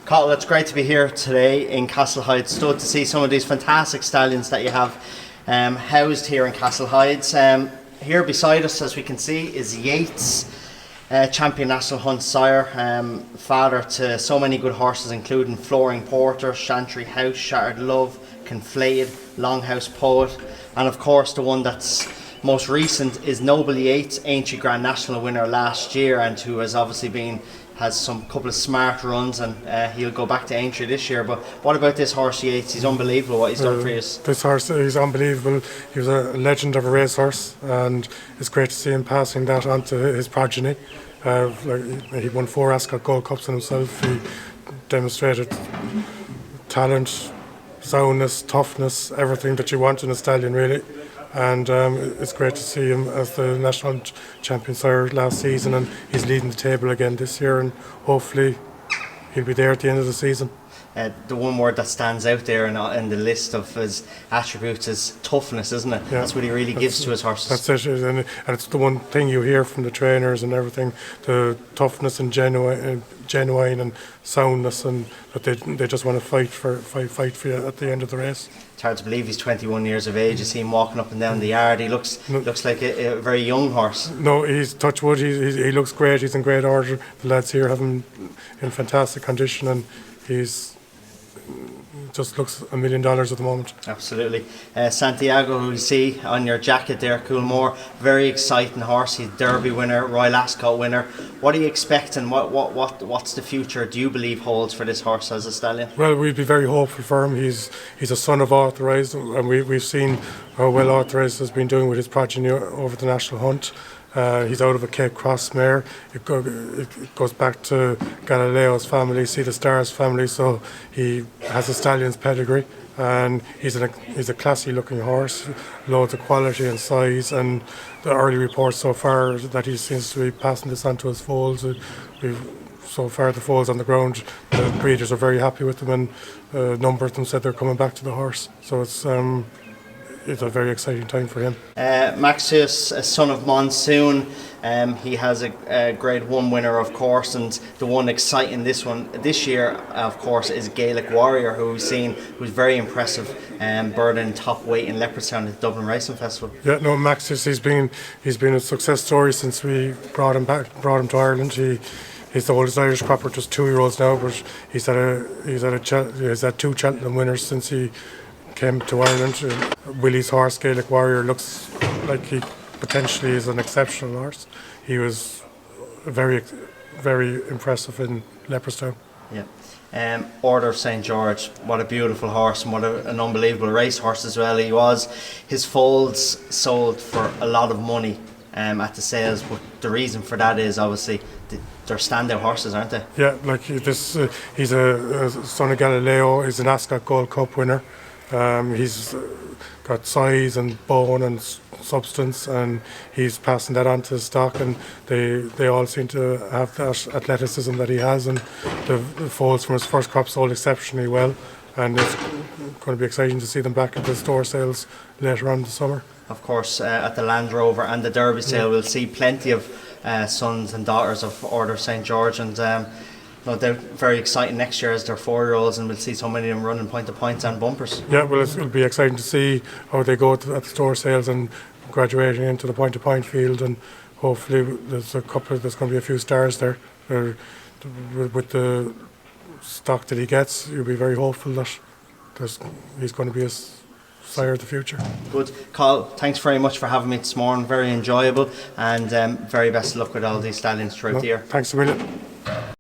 Cathal, it's great to be here today in Castlehyde Stud to see some of these fantastic stallions that you have housed here in Castlehyde. Here beside us, as we can see, is Yates, champion national hunt sire, father to so many good horses including Flooring Porter, Chantry House, Shattered Love, Conflated, Longhouse Poet, and of course the one that's most recent is Noble Yates, Aintree Grand National winner last year, and who has obviously has some couple of smart runs, and he'll go back to Aintree this year. But what about this horse Yates? He's unbelievable what he's done for you. This horse is unbelievable. He was a legend of a racehorse, and it's great to see him passing that on to his progeny. He won 4 Ascot Gold Cups in himself. He demonstrated talent, soundness, toughness, everything that you want in a stallion really. And it's great to see him as the national champion sire last season, and he's leading the table again this year, and hopefully he'll be there at the end of the season. The one word that stands out there in the list of his attributes is toughness, isn't it? Yeah, that's what he really gives to his horses. That's it, and it's the one thing you hear from the trainers and everything, the toughness and genuine and soundness, and that they just want to fight for you at the end of the race. It's hard to believe he's 21 years of age. You see him walking up and down the yard. He looks like a very young horse. No, he's touch wood. He looks great. He's in great order. The lads here have him in fantastic condition, and he's just looks $1 million at the moment. Absolutely. Santiago, who you see on your jacket there, Coolmore, very exciting horse. He's Derby winner, Royal Ascot winner. What are you expecting? What's the future do you believe holds for this horse as a stallion? Well, we'd be very hopeful for him. He's a son of Authorised, and we've seen how well Authorised has been doing with his progeny over the national hunt. He's out of a Cape Cross mare. It goes back to Galileo's family, See the Stars family, so he has a stallion's pedigree, and he's a classy looking horse, loads of quality and size, and the early reports so far that he seems to be passing this on to his foals. So far the foals on the ground, the breeders are very happy with them, and a number of them said they're coming back to the horse, so it's a very exciting time for him. Maxius, a son of Monsoon, he has a Grade 1 winner, of course, and the one exciting this year, of course, is Gaelic Warrior, who we've seen was very impressive, burden top weight in Leopardstown at the Dublin Racing Festival. Yeah, no, Maxius, he's been a success story since we brought him to Ireland. He's the oldest Irish cropper, just 2-year-olds now, but he's had 2 Cheltenham winners since he came to Ireland. Willie's horse, Gaelic Warrior, looks like he potentially is an exceptional horse. He was very, very impressive in Leopardstown. Yeah. Order of St. George, what a beautiful horse, and what an unbelievable race horse as well he was. His foals sold for a lot of money at the sales, but the reason for that is obviously they're standout horses, aren't they? Yeah, like this, he's a son of Galileo. He's an Ascot Gold Cup winner. He's got size and bone and substance, and he's passing that on to his stock, and they all seem to have that athleticism that he has, and the foals from his first crop sold exceptionally well, and it's going to be exciting to see them back at the store sales later on in the summer. Of course, at the Land Rover and the Derby sale, we'll see plenty of sons and daughters of Order of St. George, and they're very exciting next year as they're 4-year-olds, and we'll see so many of them running point-to-points and bumpers. Yeah, well, it'll be exciting to see how they go at the store sales and graduating into the point-to-point field, and hopefully there's going to be a few stars there. With the stock that he gets, you'll be very hopeful that he's going to be a sire of the future. Good. Cathal, thanks very much for having me this morning. Very enjoyable, and very best of luck with all these stallions throughout the year. Thanks a million.